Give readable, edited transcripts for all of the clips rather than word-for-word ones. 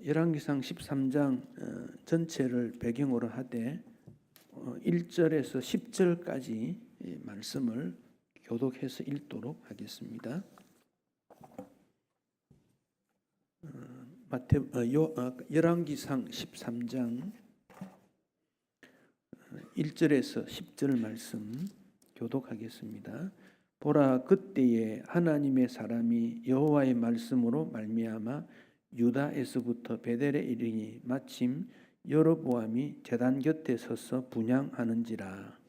열왕기상 13장 전체를 배경으로 하되 1절에서 10절까지 말씀을 교독해서 읽도록 하겠습니다. 열왕기상 13장 1절에서 10절 말씀 교독하겠습니다. 보라, 그때에 하나님의 사람이 여호와의 말씀으로 말미암아 유다에서부터 베델에 이르니 마침 여로보암이 제단 곁에 서서 분향하는지라.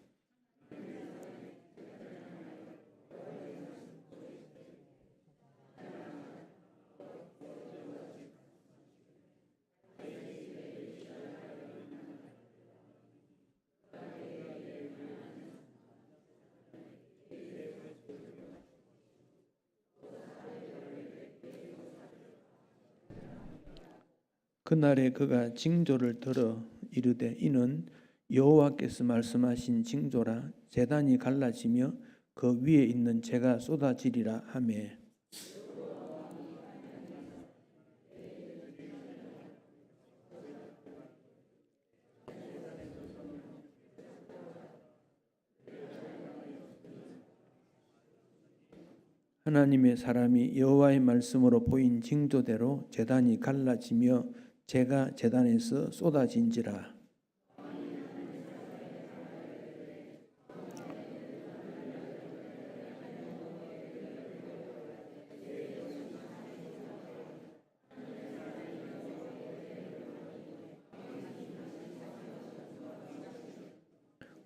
그날에 그가 징조를 들어 이르되 이는 여호와께서 말씀하신 징조라. 제단이 갈라지며 그 위에 있는 재가 쏟아지리라 하매 하나님의 사람이 여호와의 말씀으로 보인 징조대로 제단이 갈라지며 재가 제단에서 쏟아진지라.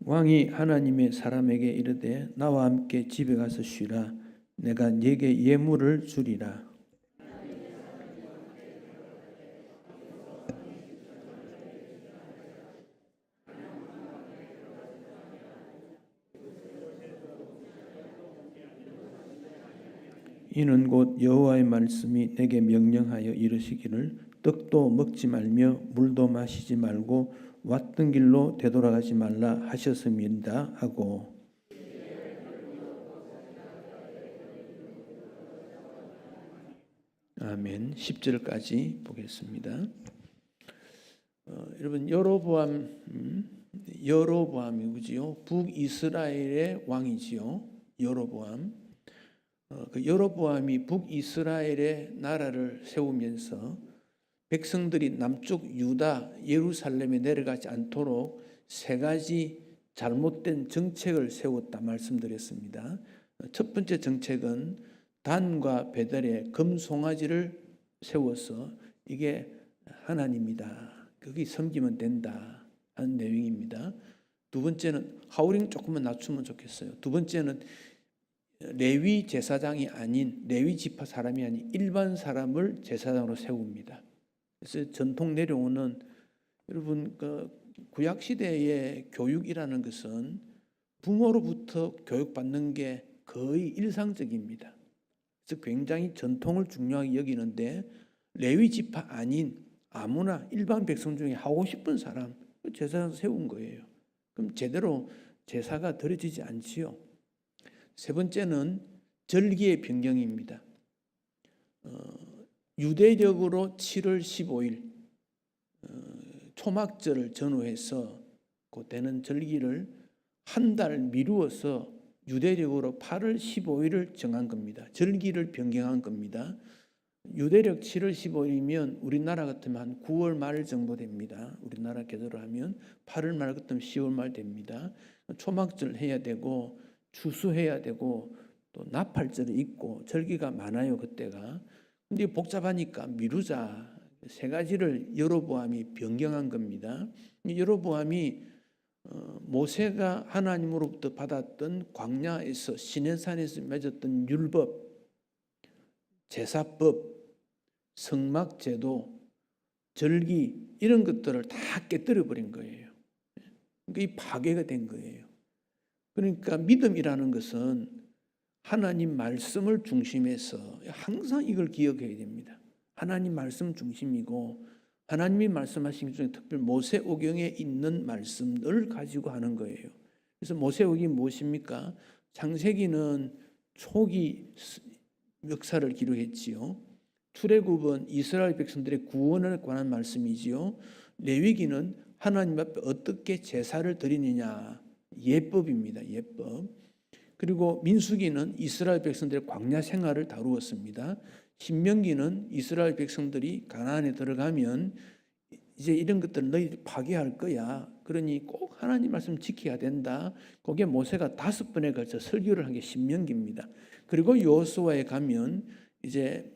왕이 하나님의 사람에게 이르되 나와 함께 집에 가서 쉬라. 내가 네게 예물을 주리라. 이는 곧 여호와의 말씀이 내게 명령하여 이르시기를 떡도 먹지 말며 물도 마시지 말고 왔던 길로 되돌아가지 말라 하셨음이다 하고. 아멘. 10절까지 보겠습니다. 여러분, 여로보암이 그지요? 북이스라엘의 왕이지요. 여로보암. 그 여로보암이 북이스라엘의 나라를 세우면서 백성들이 남쪽 유다 예루살렘에 내려가지 않도록 세 가지 잘못된 정책을 세웠다 말씀드렸습니다. 첫 번째 정책은 단과 베델에 금송아지를 세워서 이게 하나님이다, 거기 섬기면 된다 하는 내용입니다. 두 번째는 하우링 조금만 낮추면 좋겠어요. 두 번째는 레위 제사장이 아닌, 레위 지파 사람이 아닌 일반 사람을 제사장으로 세웁니다. 그래서 전통 내려오는, 여러분, 그 구약 시대의 교육이라는 것은 부모로부터 교육받는 게 거의 일상적입니다. 그래서 굉장히 전통을 중요하게 여기는데 레위 지파 아닌 아무나 일반 백성 중에 하고 싶은 사람 제사장 세운 거예요. 그럼 제대로 제사가 드려지지 않지요. 세 번째는 절기의 변경입니다. 유대력으로 7월 15일 초막절을 전후해서 그때는 절기를 한 달 미루어서 유대력으로 8월 15일을 정한 겁니다. 절기를 변경한 겁니다. 유대력 7월 15일이면 우리나라 같으면 한 9월 말 정도 됩니다. 우리나라 계절로 하면 8월 말 같으면 10월 말 됩니다. 초막절 해야 되고 추수해야 되고 또 나팔절이 있고 절기가 많아요 그때가. 근데 복잡하니까 미루자, 세 가지를 여로보암이 변경한 겁니다. 여로보암이 모세가 하나님으로부터 받았던 광야에서 시내산에서 맺었던 율법, 제사법, 성막제도, 절기 이런 것들을 다 깨뜨려 버린 거예요. 그러니까 이 파괴가 된 거예요. 그러니까 믿음이라는 것은 하나님 말씀을 중심에서 항상 이걸 기억해야 됩니다. 하나님 말씀 중심이고 하나님이 말씀하신 것 중에 특별히 모세오경에 있는 말씀을 가지고 하는 거예요. 그래서 모세오경이 무엇입니까? 창세기는 초기 역사를 기록했지요. 출애굽은 이스라엘 백성들의 구원에 관한 말씀이지요. 레위기는 하나님 앞에 어떻게 제사를 드리느냐, 예법입니다. 예법. 그리고 민수기는 이스라엘 백성들의 광야 생활을 다루었습니다. 신명기는 이스라엘 백성들이 가나안에 들어가면 이제 이런 것들 너희들이 파괴할 거야. 그러니 꼭 하나님 말씀 지켜야 된다. 그게 모세가 5번에 걸쳐 설교를 한 게 신명기입니다. 그리고 여호수아에 가면 이제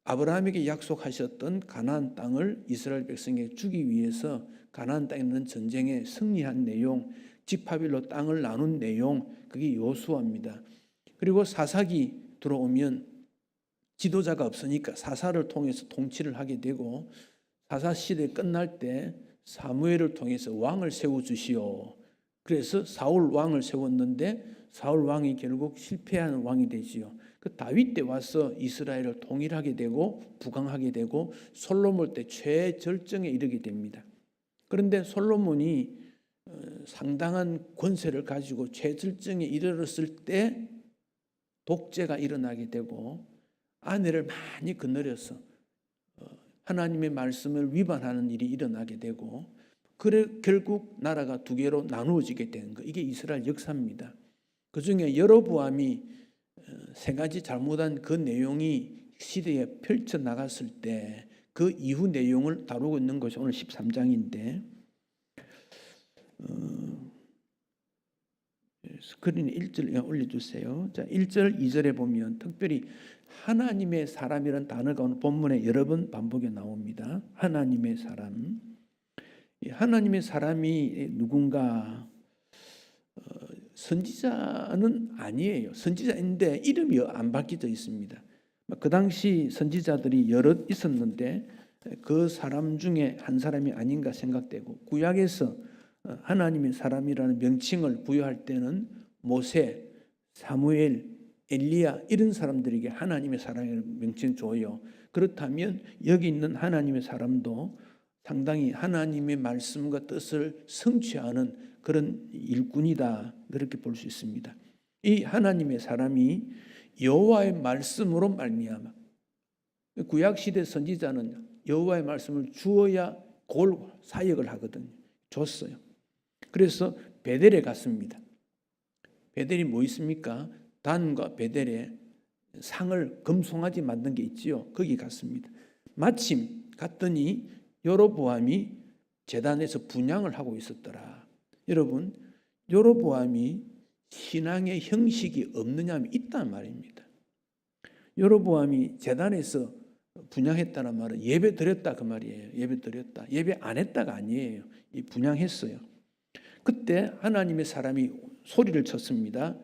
아브라함에게 약속하셨던 가나안 땅을 이스라엘 백성에게 주기 위해서 가나안 땅에 있는 전쟁에 승리한 내용, 직파빌로 땅을 나눈 내용, 그게 여호수아입니다. 그리고 사사기 들어오면 지도자가 없으니까 사사를 통해서 통치를 하게 되고, 사사 시대 끝날 때 사무엘을 통해서 왕을 세워 주시오. 그래서 사울 왕을 세웠는데 사울 왕이 결국 실패하는 왕이 되지요. 그 다윗 때 와서 이스라엘을 통일하게 되고 부강하게 되고 솔로몬 때 최절정에 이르게 됩니다. 그런데 솔로몬이 상당한 권세를 가지고 최절정에 이르렀을 때 독재가 일어나게 되고 아내를 많이 거느려서 하나님의 말씀을 위반하는 일이 일어나게 되고, 그래 결국 나라가 2개로 나누어지게 되는 거, 이게 이스라엘 역사입니다. 그 중에 여로보암이 3가지 잘못한 그 내용이 시대에 펼쳐 나갔을 때 그 이후 내용을 다루고 있는 것이 오늘 13장인데, 스크린에 1절 올려주세요. 자, 1절, 2절에 보면 특별히 하나님의 사람이라는 단어가 오늘 본문에 여러 번 반복해 나옵니다. 하나님의 사람. 하나님의 사람이 누군가? 선지자는 아니에요. 선지자인데 이름이 안 밝혀져 있습니다. 그 당시 선지자들이 여럿 있었는데 그 사람 중에 한 사람이 아닌가 생각되고, 구약에서 하나님의 사람이라는 명칭을 부여할 때는 모세, 사무엘, 엘리야 이런 사람들에게 하나님의 사람이라는 명칭 줘요. 그렇다면 여기 있는 하나님의 사람도 상당히 하나님의 말씀과 뜻을 성취하는 그런 일꾼이다, 그렇게 볼 수 있습니다. 이 하나님의 사람이 여호와의 말씀으로 말미암아, 구약시대 선지자는 여호와의 말씀을 주어야 골 사역을 하거든요. 줬어요. 그래서 베델에 갔습니다. 베델이 뭐 있습니까? 단과 베델에 상을 금송아지 만든 게 있지요. 거기 갔습니다. 마침 갔더니 여로보암이 제단에서 분향을 하고 있었더라. 여러분, 여로보암이 신앙의 형식이 없느냐 하면 있단 말입니다. 여로보암이 제단에서 분향했다는 말은 예배 드렸다 그 말이에요. 예배 드렸다. 예배 안 했다가 아니에요. 이 분향했어요. 그때 하나님의 사람이 소리를 쳤습니다.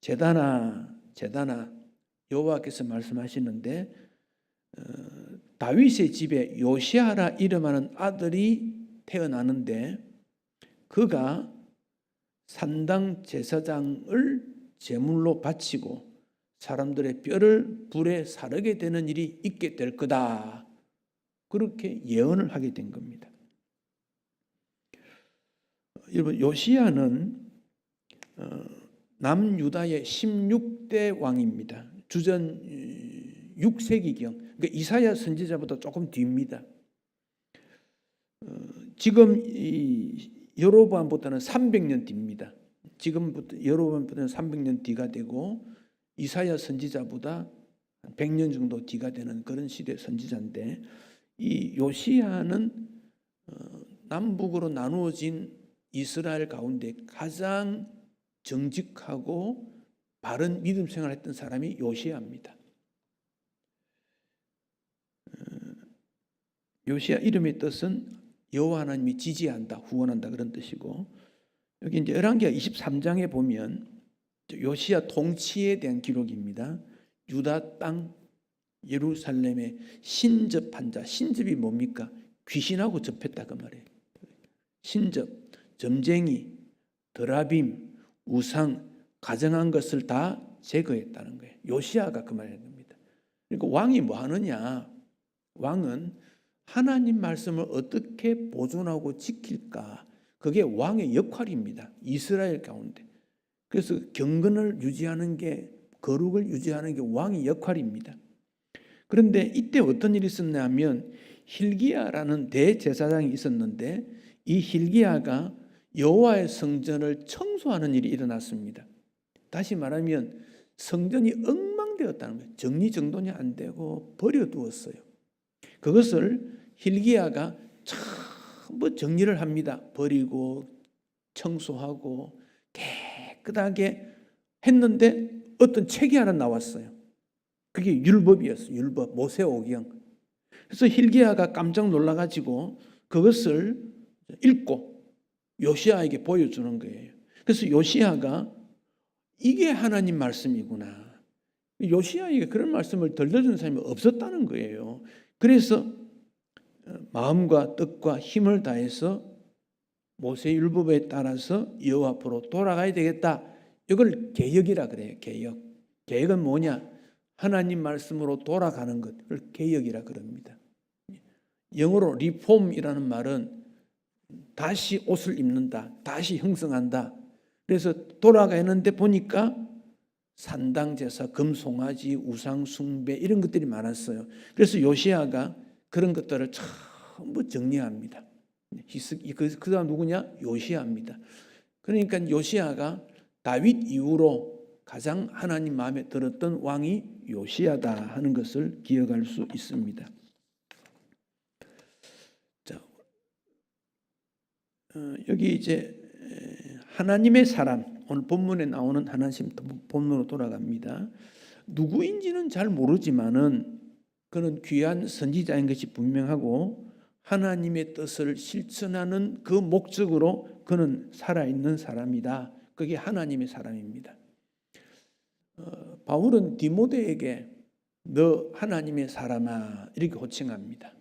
제단아, 제단아, 여호와께서 말씀하시는데 다윗의 집에 요시아라 이름하는 아들이 태어나는데 그가 산당 제사장을 제물로 바치고 사람들의 뼈를 불에 사르게 되는 일이 있게 될 거다. 그렇게 예언을 하게 된 겁니다. 여러분, 요시야는 남유다의 16대 왕입니다. 주전 6세기경. 그러니까 이사야 선지자보다 조금 뒤입니다. 지금 여로보암보다는 300년 뒤입니다. 지금부터 여로보암보다는 300년 뒤가 되고 이사야 선지자보다 100년 정도 뒤가 되는 그런 시대 선지자인데, 이 요시야는 남북으로 나누어진 이스라엘 가운데 가장 정직하고 바른 믿음 생활을 했던 사람이 요시야입니다. 요시야 이름의 뜻은 여호와 하나님이 지지한다, 후원한다 그런 뜻이고, 여기 이제 열왕기하 23장에 보면 요시야 통치에 대한 기록입니다. 유다 땅 예루살렘에 신접한 자, 신접이 뭡니까? 귀신하고 접했다 그 말이에요. 신접, 점쟁이, 드라빔, 우상, 가정한 것을 다 제거했다는 거예요. 요시야가 그 말인 겁니다. 그러니까 왕이 뭐 하느냐? 왕은 하나님 말씀을 어떻게 보존하고 지킬까? 그게 왕의 역할입니다. 이스라엘 가운데. 그래서 경건을 유지하는 게, 거룩을 유지하는 게 왕의 역할입니다. 그런데 이때 어떤 일이 있었냐면 hil기야라는 대제사장이 있었는데 이 hil기야가 여호와의 성전을 청소하는 일이 일어났습니다. 다시 말하면 성전이 엉망되었다는 거예요. 정리정돈이 안 되고 버려두었어요. 그것을 hil기야가 전부 정리를 합니다. 버리고 청소하고 깨끗하게 했는데 어떤 책이 하나 나왔어요. 그게 율법이었어요. 율법, 모세오경. 그래서 hil기야가 깜짝 놀라가지고 그것을 읽고 요시야에게 보여주는 거예요. 그래서 요시야가 이게 하나님 말씀이구나. 요시야에게 그런 말씀을 들려주는 사람이 없었다는 거예요. 그래서 마음과 뜻과 힘을 다해서 모세 율법에 따라서 여호와 앞으로 돌아가야 되겠다. 이걸 개혁이라 그래요. 개혁. 개혁은 뭐냐? 하나님 말씀으로 돌아가는 것을 개혁이라 그럽니다. 영어로 리폼이라는 말은 다시 옷을 입는다. 다시 형성한다. 그래서 돌아가는데 보니까 산당제사, 금송아지, 우상숭배 이런 것들이 많았어요. 그래서 요시야가 그런 것들을 전부 정리합니다. 그 다음 누구냐? 요시야입니다. 그러니까 요시야가 다윗 이후로 가장 하나님 마음에 들었던 왕이 요시야다 하는 것을 기억할 수 있습니다. 자, 여기 이제 하나님의 사람, 오늘 본문에 나오는 하나님 본문으로 돌아갑니다. 누구인지는 잘 모르지만은 그는 귀한 선지자인 것이 분명하고 하나님의 뜻을 실천하는 그 목적으로 그는 살아있는 사람이다. 그게 하나님의 사람입니다. 바울은 디모데에게 너 하나님의 사람아 이렇게 호칭합니다.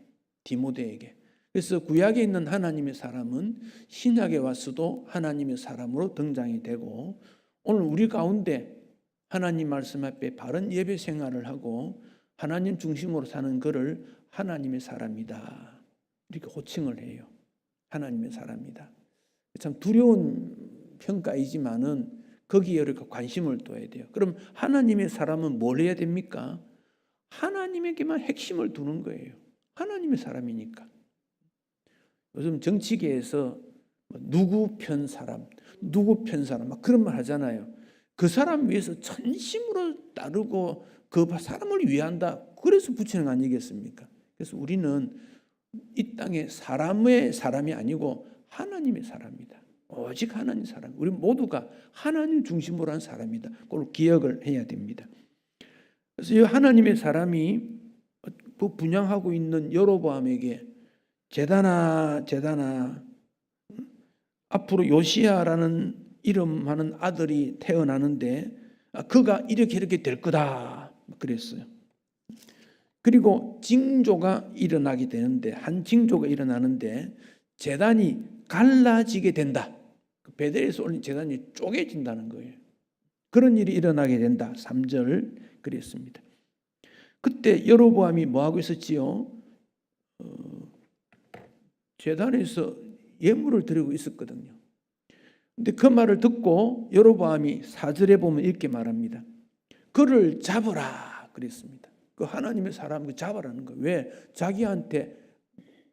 디모데에게. 그래서 구약에 있는 하나님의 사람은 신약에 와서도 하나님의 사람으로 등장이 되고 오늘 우리 가운데 하나님 말씀 앞에 바른 예배 생활을 하고 하나님 중심으로 사는 그를 하나님의 사람이다. 이렇게 호칭을 해요. 하나님의 사람이다. 참 두려운 평가이지만은 거기에 이렇게 관심을 둬야 돼요. 그럼 하나님의 사람은 뭘 해야 됩니까? 하나님에게만 핵심을 두는 거예요. 하나님의 사람이니까. 요즘 정치계에서 누구 편 사람 막 그런 말 하잖아요. 그 사람 위해서 전심으로 따르고 그 사람을 위한다. 그래서 붙이는 거 아니겠습니까? 그래서 우리는 이 땅에 사람의 사람이 아니고 하나님의 사람이다. 오직 하나님 사람. 우리 모두가 하나님 중심으로 한 사람이다. 그걸 기억을 해야 됩니다. 그래서 이 하나님의 사람이 분양하고 있는 여로보암에게 제다나 앞으로 요시야라는 이름하는 아들이 태어나는데 그가 이렇게 될 거다 그랬어요. 그리고 징조가 일어나게 되는데 한 징조가 일어나는데 제단이 갈라지게 된다. 베델에서 올린 제단이 쪼개진다는 거예요. 그런 일이 일어나게 된다. 3절 그랬습니다. 그때 여로보암이 뭐하고 있었지요? 제단에서 예물을 드리고 있었거든요. 근데 그 말을 듣고 여로보암이 4절에 보면 이렇게 말합니다. 그를 잡으라 그랬습니다. 그 하나님의 사람을 잡으라는 거예요. 왜? 자기한테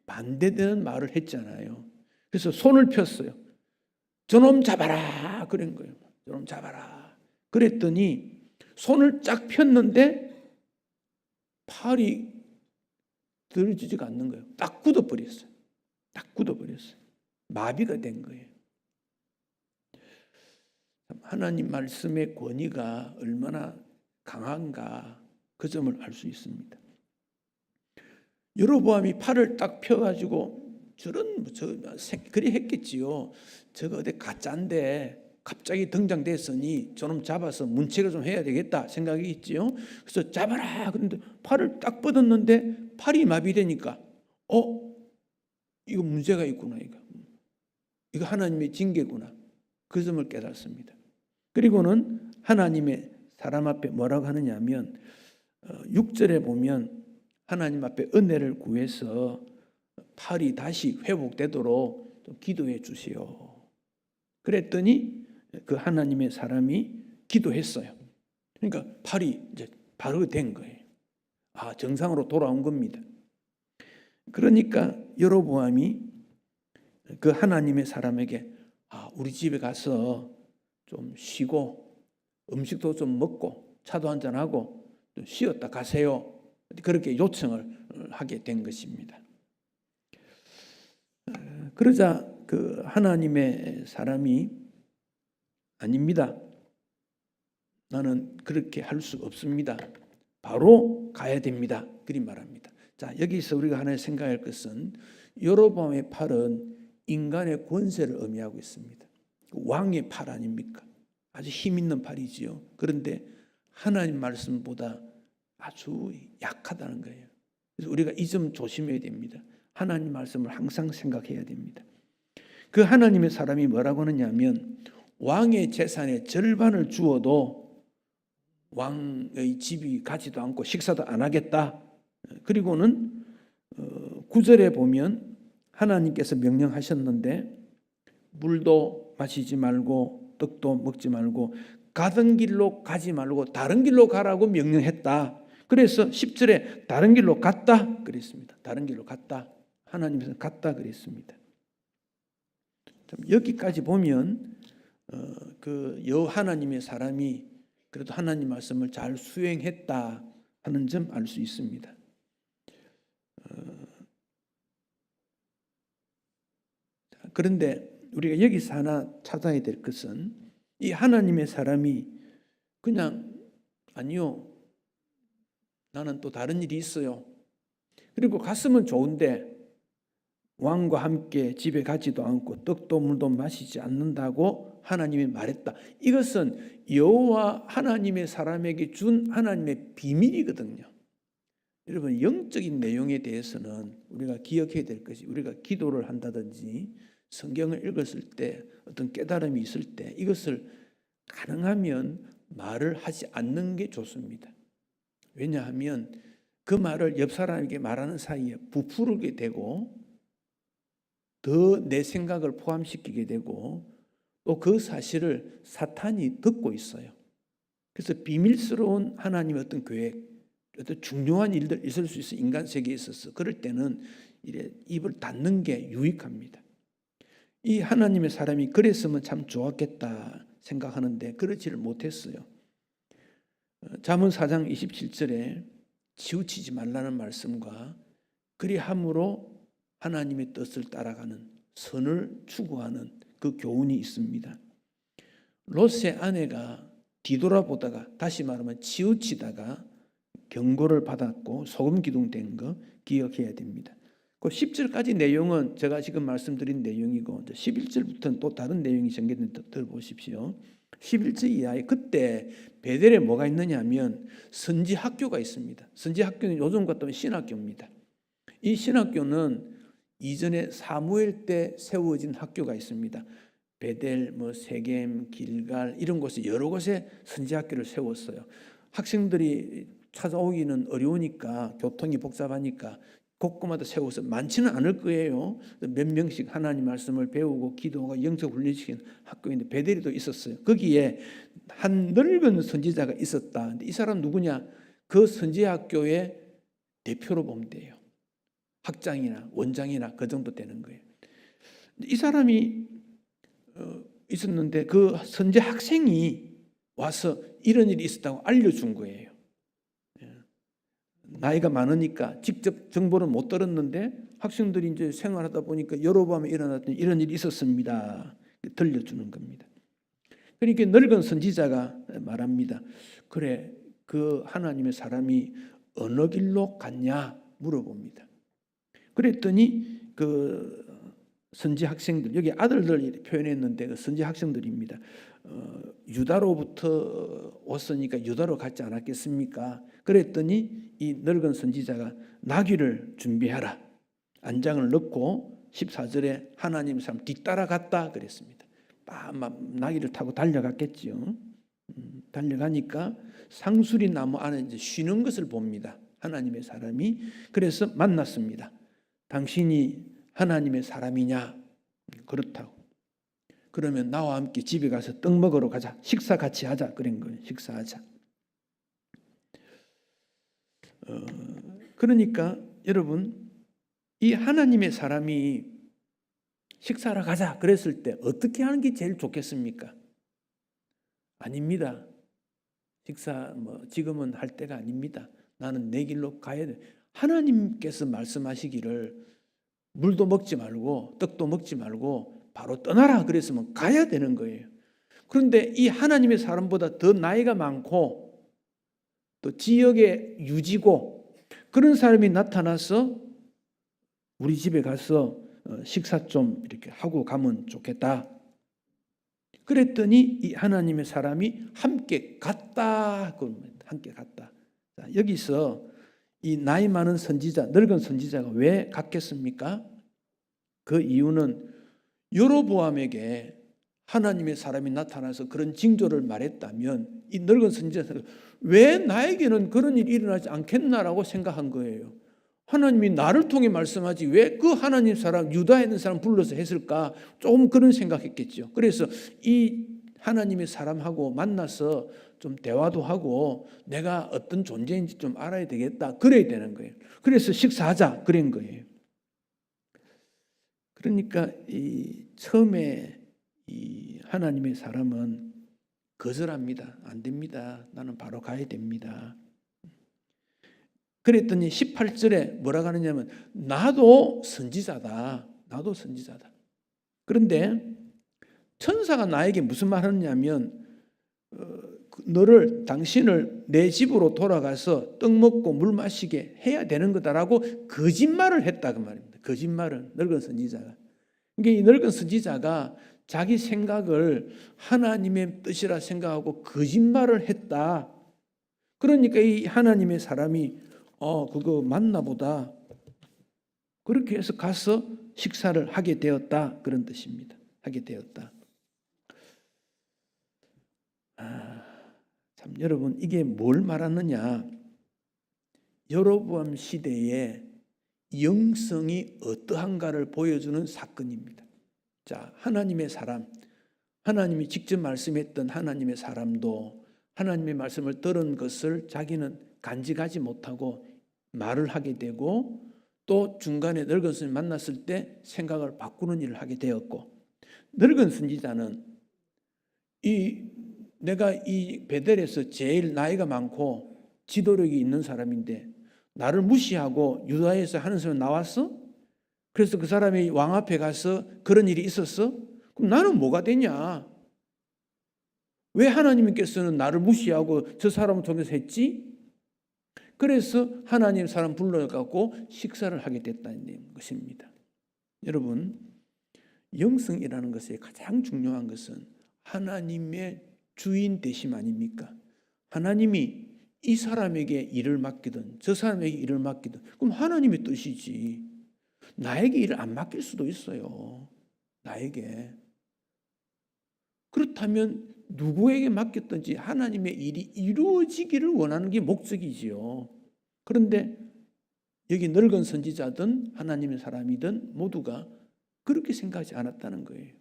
반대되는 말을 했잖아요. 그래서 손을 폈어요. 저놈 잡아라 그런 거예요. 저놈 잡아라. 그랬더니 손을 쫙 폈는데 팔이 들어지지가 않는 거예요. 딱 굳어버렸어요. 마비가 된 거예요. 하나님 말씀의 권위가 얼마나 강한가 그 점을 알 수 있습니다. 여로보암이 팔을 딱 펴가지고 그리 했겠지요. 저거 어디 가짜인데 갑자기 등장됐으니 저놈 잡아서 문책을 좀 해야 되겠다 생각이 있지요. 그래서 잡아라. 그런데 팔을 딱 뻗었는데 팔이 마비되니까 이거 문제가 있구나. 이거 하나님의 징계구나. 그 점을 깨닫습니다. 그리고는 하나님의 사람 앞에 뭐라고 하느냐 하면 6절에 보면 하나님 앞에 은혜를 구해서 팔이 다시 회복되도록 좀 기도해 주시오. 그랬더니 그 하나님의 사람이 기도했어요. 그러니까 팔이 이제 바로 된 거예요. 정상으로 돌아온 겁니다. 그러니까 여로보암이 그 하나님의 사람에게 우리 집에 가서 좀 쉬고 음식도 좀 먹고 차도 한잔하고 쉬었다 가세요. 그렇게 요청을 하게 된 것입니다. 그러자 그 하나님의 사람이 아닙니다. 나는 그렇게 할 수 없습니다. 바로 가야 됩니다. 그리 말합니다. 자, 여기서 우리가 하나 생각할 것은 여로보암의 팔은 인간의 권세를 의미하고 있습니다. 왕의 팔 아닙니까? 아주 힘 있는 팔이지요. 그런데 하나님 말씀보다 아주 약하다는 거예요. 그래서 우리가 이 점 조심해야 됩니다. 하나님 말씀을 항상 생각해야 됩니다. 그 하나님의 사람이 뭐라고 하느냐면 왕의 재산의 절반을 주어도 왕의 집이 가지도 않고 식사도 안 하겠다. 그리고는 9절에 보면 하나님께서 명령하셨는데 물도 마시지 말고 떡도 먹지 말고 가던 길로 가지 말고 다른 길로 가라고 명령했다. 그래서 10절에 다른 길로 갔다 그랬습니다. 다른 길로 갔다. 하나님께서 갔다 그랬습니다. 여기까지 보면 그 하나님의 사람이 그래도 하나님 말씀을 잘 수행했다 하는 점 알 수 있습니다. 그런데 우리가 여기서 하나 찾아야 될 것은 이 하나님의 사람이 그냥 아니요, 나는 또 다른 일이 있어요. 그리고 갔으면 좋은데 왕과 함께 집에 가지도 않고 떡도 물도 마시지 않는다고 하나님이 말했다. 이것은 여호와 하나님의 사람에게 준 하나님의 비밀이거든요. 여러분, 영적인 내용에 대해서는 우리가 기억해야 될 것이, 우리가 기도를 한다든지 성경을 읽었을 때 어떤 깨달음이 있을 때 이것을 가능하면 말을 하지 않는 게 좋습니다. 왜냐하면 그 말을 옆 사람에게 말하는 사이에 부풀게 되고 더 내 생각을 포함시키게 되고 또 그 사실을 사탄이 듣고 있어요. 그래서 비밀스러운 하나님의 어떤 계획, 어떤 중요한 일들 있을 수 있어. 인간 세계에 있어서 그럴 때는 이래 입을 닫는 게 유익합니다. 이 하나님의 사람이 그랬으면 참 좋았겠다 생각하는데 그렇지를 못했어요. 잠언 4장 27절에 치우치지 말라는 말씀과 그리함으로 하나님의 뜻을 따라가는 선을 추구하는 그 교훈이 있습니다. 롯의 아내가 뒤돌아보다가 다시 말하면 치우치다가 경고를 받았고 소금 기둥된 거 기억해야 됩니다. 그 10절까지 내용은 제가 지금 말씀드린 내용이고 11절부터는 또 다른 내용이 전개된다 들어보십시오. 11절 이하에 그때 베델에 뭐가 있느냐 하면 선지 학교가 있습니다. 선지 학교는 요즘 같으면 신학교입니다. 이 신학교는 이전에 사무엘 때 세워진 학교가 있습니다. 베델, 세겜, 길갈 이런 곳에 여러 곳에 선지 학교를 세웠어요. 학생들이 찾아오기는 어려우니까 교통이 복잡하니까 곳곳마다 세워서 많지는 않을 거예요. 몇 명씩 하나님 말씀을 배우고 기도가 영적 훈련시키는 학교인데 베델에도 있었어요. 거기에 한 늙은 선지자가 있었다. 근데 이 사람 누구냐? 그 선지 학교의 대표로 보면 돼요. 학장이나 원장이나 그 정도 되는 거예요. 이 사람이 있었는데 그 선지 학생이 와서 이런 일이 있었다고 알려준 거예요. 나이가 많으니까 직접 정보를 못 들었는데 학생들이 이제 생활하다 보니까 여로보암에 일어났던 이런 일이 있었습니다. 들려주는 겁니다. 그러니까 늙은 선지자가 말합니다. 그래, 그 하나님의 사람이 어느 길로 갔냐 물어봅니다. 그랬더니 그 선지 학생들, 여기 아들들 표현했는데 그 선지 학생들입니다. 유다로부터 왔으니까 유다로 갔지 않았겠습니까? 그랬더니 이 늙은 선지자가 나귀를 준비하라. 안장을 넣고 14절에 하나님 사람 뒤따라갔다 그랬습니다. 나귀를 타고 달려갔겠지요. 달려가니까 상수리 나무 안에 이제 쉬는 것을 봅니다. 하나님의 사람이. 그래서 만났습니다. 당신이 하나님의 사람이냐? 그렇다고. 그러면 나와 함께 집에 가서 떡 먹으러 가자. 식사 같이 하자. 그런 거예요. 식사하자. 그러니까 여러분, 이 하나님의 사람이 식사하러 가자 그랬을 때 어떻게 하는 게 제일 좋겠습니까? 아닙니다. 식사 지금은 할 때가 아닙니다. 나는 내 길로 가야 돼. 하나님께서 말씀하시기를 물도 먹지 말고 떡도 먹지 말고 바로 떠나라 그랬으면 가야 되는 거예요. 그런데 이 하나님의 사람보다 더 나이가 많고 또 지역의 유지고 그런 사람이 나타나서 우리 집에 가서 식사 좀 이렇게 하고 가면 좋겠다. 그랬더니 이 하나님의 사람이 함께 갔다. 함께 갔다. 자, 여기서 이 나이 많은 선지자, 늙은 선지자가 왜 갔겠습니까? 그 이유는 여로보암에게 하나님의 사람이 나타나서 그런 징조를 말했다면 이 늙은 선지자가 왜 나에게는 그런 일이 일어나지 않겠나라고 생각한 거예요. 하나님이 나를 통해 말씀하지 왜 그 하나님 사람 유다에 있는 사람 불러서 했을까? 조금 그런 생각했겠죠. 그래서 이 하나님의 사람하고 만나서 좀 대화도 하고 내가 어떤 존재인지 좀 알아야 되겠다. 그래야 되는 거예요. 그래서 식사하자 그런 거예요. 그러니까 처음에 이 하나님의 사람은 거절합니다. 안 됩니다. 나는 바로 가야 됩니다. 그랬더니 18절에 뭐라고 하느냐면 나도 선지자다. 나도 선지자다. 그런데 천사가 나에게 무슨 말 하느냐면 당신을 내 집으로 돌아가서 떡 먹고 물 마시게 해야 되는 거다라고 거짓말을 했다 그 말입니다. 거짓말은 늙은 선지자가. 그러니까 이 늙은 선지자가 자기 생각을 하나님의 뜻이라 생각하고 거짓말을 했다. 그러니까 이 하나님의 사람이 그거 맞나 보다. 그렇게 해서 가서 식사를 하게 되었다. 그런 뜻입니다. 하게 되었다. 참 여러분 이게 뭘 말하느냐? 여로보암 시대에 영성이 어떠한가를 보여주는 사건입니다. 자, 하나님의 사람, 하나님이 직접 말씀했던 하나님의 사람도 하나님의 말씀을 들은 것을 자기는 간직하지 못하고 말을 하게 되고 또 중간에 늙은 선지자 만났을 때 생각을 바꾸는 일을 하게 되었고 늙은 선지자는 내가 이 베델에서 제일 나이가 많고 지도력이 있는 사람인데 나를 무시하고 유다에서 하는 사람이 나왔어? 그래서 그 사람이 왕 앞에 가서 그런 일이 있었어? 그럼 나는 뭐가 되냐? 왜 하나님께서는 나를 무시하고 저 사람을 통해서 했지? 그래서 하나님 사람 불러갖고 식사를 하게 됐다는 것입니다. 여러분, 영성이라는 것의 가장 중요한 것은 하나님의 주인 되심 아닙니까? 하나님이 이 사람에게 일을 맡기든 저 사람에게 일을 맡기든 그럼 하나님의 뜻이지. 나에게 일을 안 맡길 수도 있어요. 나에게. 그렇다면 누구에게 맡겼든지 하나님의 일이 이루어지기를 원하는 게 목적이지요. 그런데 여기 늙은 선지자든 하나님의 사람이든 모두가 그렇게 생각하지 않았다는 거예요.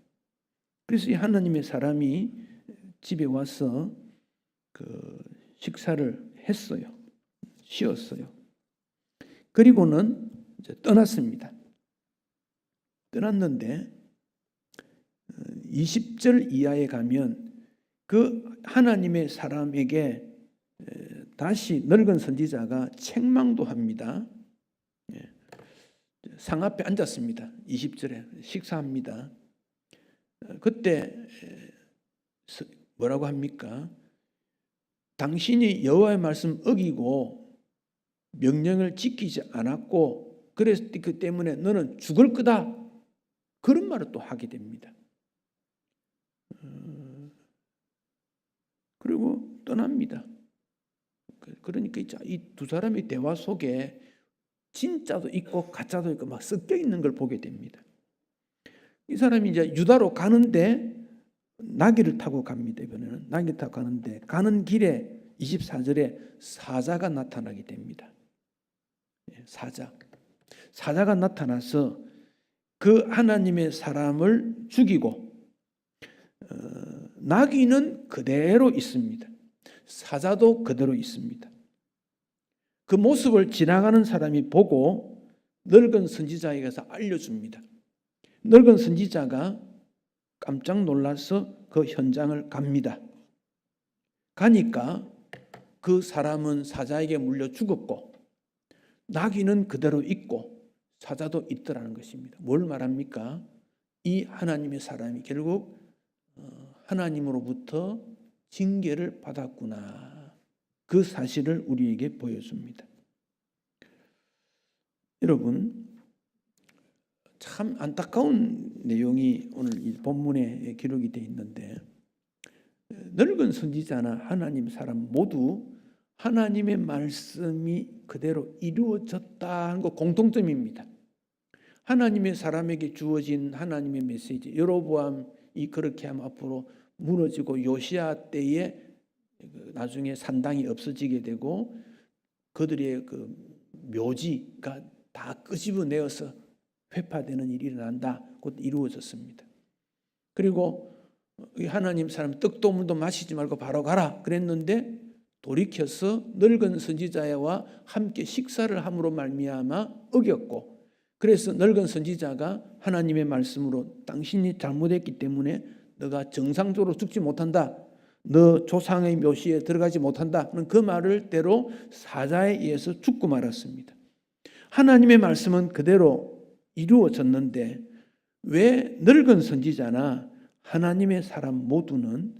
그래서 이 하나님의 사람이 집에 와서 그 식사를 했어요. 쉬었어요. 그리고는 이제 떠났습니다. 떠났는데 20절 이하에 가면 그 하나님의 사람에게 다시 늙은 선지자가 책망도 합니다. 상 앞에 앉았습니다. 20절에 식사합니다. 그때 뭐라고 합니까? 당신이 여호와의 말씀 어기고 명령을 지키지 않았고 그랬기 때문에 너는 죽을 거다. 그런 말을 또 하게 됩니다. 그리고 떠납니다. 그러니까 이 두 사람의 대화 속에 진짜도 있고 가짜도 있고 막 섞여 있는 걸 보게 됩니다. 이 사람이 이제 유다로 가는데 나귀를 타고 갑니다. 이번에는 나귀 타고 가는데 가는 길에 24절에 사자가 나타나게 됩니다. 사자가 나타나서 그 하나님의 사람을 죽이고 나귀는 그대로 있습니다. 사자도 그대로 있습니다. 그 모습을 지나가는 사람이 보고 늙은 선지자에게 가서 알려줍니다. 늙은 선지자가 깜짝 놀라서 그 현장을 갑니다. 가니까 그 사람은 사자에게 물려 죽었고 나귀는 그대로 있고 사자도 있더라는 것입니다. 뭘 말합니까? 이 하나님의 사람이 결국 하나님으로부터 징계를 받았구나. 그 사실을 우리에게 보여줍니다. 여러분, 참 안타까운 내용이 오늘 이 본문에 기록이 되어 있는데, 늙은 선지자나 하나님 사람 모두 하나님의 말씀이 그대로 이루어졌다는 거 공통점입니다. 하나님의 사람에게 주어진 하나님의 메시지, 여로보암이 그렇게 하면 앞으로 무너지고 요시야 때에 나중에 산당이 없어지게 되고 그들의 그 묘지가 다 끄집어내어서 회파되는 일이 일어난다. 곧 이루어졌습니다. 그리고 하나님 사람 떡도 물도 마시지 말고 바로 가라 그랬는데 돌이켜서 늙은 선지자와 함께 식사를 함으로 말미암아 어겼고, 그래서 늙은 선지자가 하나님의 말씀으로 당신이 잘못했기 때문에 너가 정상적으로 죽지 못한다, 너 조상의 묘시에 들어가지 못한다는 그 말을 대로 사자에 의해서 죽고 말았습니다. 하나님의 말씀은 그대로 이루어졌는데 왜 늙은 선지자나 하나님의 사람 모두는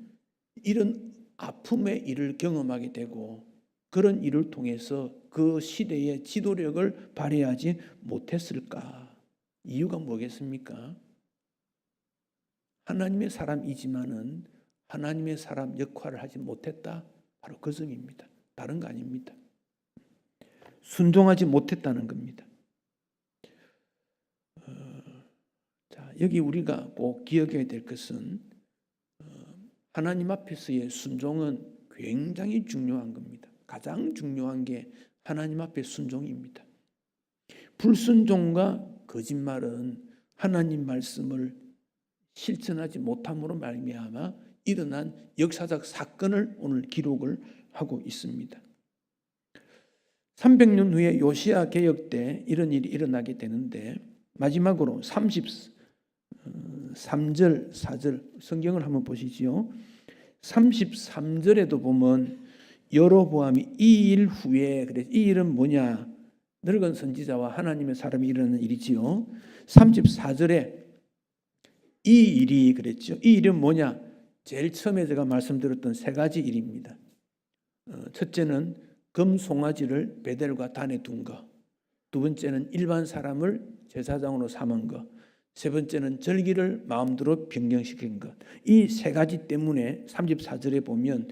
이런 아픔의 일을 경험하게 되고 그런 일을 통해서 그 시대의 지도력을 발휘하지 못했을까? 이유가 뭐겠습니까? 하나님의 사람이지만은 하나님의 사람 역할을 하지 못했다. 바로 그 점입니다. 다른 거 아닙니다. 순종하지 못했다는 겁니다. 자, 여기 우리가 꼭 기억해야 될 것은 하나님 앞에서의 순종은 굉장히 중요한 겁니다. 가장 중요한 게 하나님 앞의 순종입니다. 불순종과 거짓말은 하나님 말씀을 실천하지 못함으로 말미암아 일어난 역사적 사건을 오늘 기록을 하고 있습니다. 300년 후에 요시야 개혁 때 이런 일이 일어나게 되는데 마지막으로 33절 4절 성경을 한번 보시지요. 33절에도 보면 여로보암이 이 일 후에, 그래 이 일은 뭐냐? 늙은 선지자와 하나님의 사람이 일어나는 일이지요. 34절에 이 일이 그랬죠. 이 일은 뭐냐? 제일 처음에 제가 말씀드렸던 세 가지 일입니다. 첫째는 금송아지를 베델과 단에 둔 것, 두 번째는 일반 사람을 제사장으로 삼은 것, 세 번째는 절기를 마음대로 변경시킨 것. 이 세 가지 때문에 34절에 보면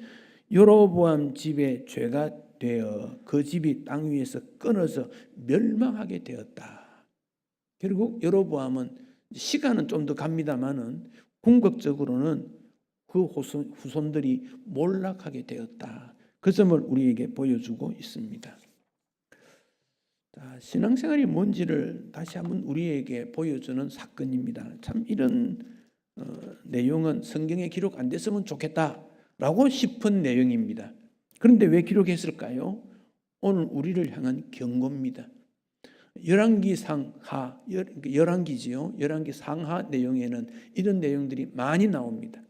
여로보암 집에 죄가 되어 그 집이 땅 위에서 끊어져 멸망하게 되었다. 결국 여로보암은 시간은 좀 더 갑니다만은 궁극적으로는 그 후손들이 몰락하게 되었다. 그 점을 우리에게 보여주고 있습니다. 자, 신앙생활이 뭔지를 다시 한번 우리에게 보여주는 사건입니다. 참 이런 내용은 성경에 기록 안 됐으면 좋겠다라고 싶은 내용입니다. 그런데 왜 기록했을까요? 오늘 우리를 향한 경고입니다. 열왕기 상하, 열왕기지요. 열왕기 상하 내용에는 이런 내용들이 많이 나옵니다.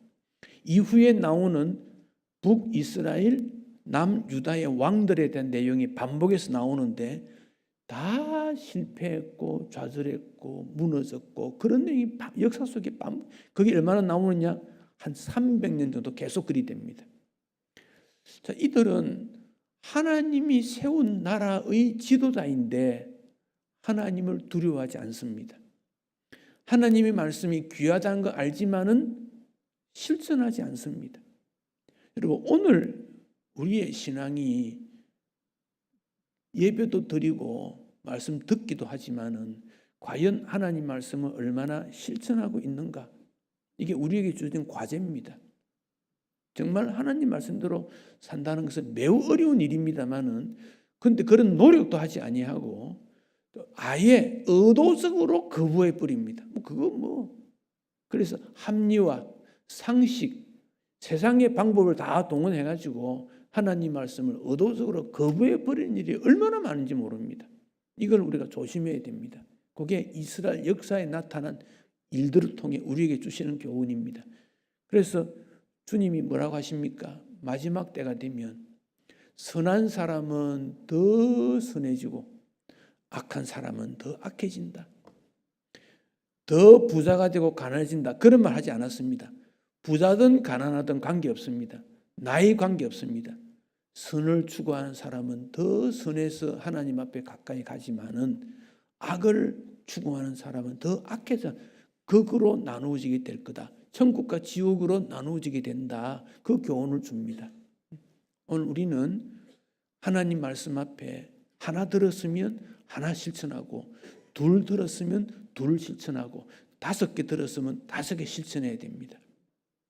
이후에 나오는 북이스라엘, 남유다의 왕들에 대한 내용이 반복해서 나오는데 다 실패했고 좌절했고 무너졌고 그런 내용이 역사 속에 그게 얼마나 나오느냐? 한 300년 정도 계속 그리 됩니다. 자, 이들은 하나님이 세운 나라의 지도자인데 하나님을 두려워하지 않습니다. 하나님의 말씀이 귀하다는 거 알지만은 실천하지 않습니다. 여러분, 오늘 우리의 신앙이 예배도 드리고 말씀 듣기도 하지만은 과연 하나님 말씀을 얼마나 실천하고 있는가? 이게 우리에게 주어진 과제입니다. 정말 하나님 말씀대로 산다는 것은 매우 어려운 일입니다만은 그런데 그런 노력도 하지 아니하고 아예 의도적으로 거부해 버립니다. 그래서 합리화, 상식, 세상의 방법을 다 동원해 가지고 하나님 말씀을 의도적으로 거부해 버리는 일이 얼마나 많은지 모릅니다. 이걸 우리가 조심해야 됩니다. 그게 이스라엘 역사에 나타난 일들을 통해 우리에게 주시는 교훈입니다. 그래서 주님이 뭐라고 하십니까? 마지막 때가 되면 선한 사람은 더 선해지고 악한 사람은 더 악해진다. 더 부자가 되고 가난해진다. 그런 말 하지 않았습니다. 부자든 가난하든 관계없습니다. 나이 관계없습니다. 선을 추구하는 사람은 더 선해서 하나님 앞에 가까이 가지만은 악을 추구하는 사람은 더 악해서 극으로 나누어지게 될 거다. 천국과 지옥으로 나누어지게 된다. 그 교훈을 줍니다. 오늘 우리는 하나님 말씀 앞에 하나 들었으면 하나 실천하고, 둘 들었으면 둘 실천하고, 5개 들었으면 5개 실천해야 됩니다.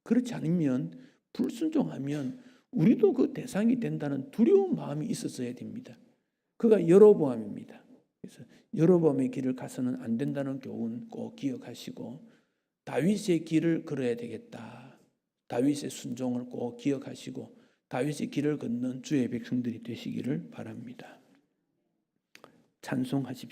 그렇지 않으면, 불순종하면 우리도 그 대상이 된다는 두려운 마음이 있었어야 됩니다. 그가 여로보암입니다. 그래서 여로보암의 길을 가서는 안 된다는 교훈 꼭 기억하시고, 다윗의 길을 걸어야 되겠다. 다윗의 순종을 꼭 기억하시고 다윗의 길을 걷는 주의 백성들이 되시기를 바랍니다. 찬송하십시오.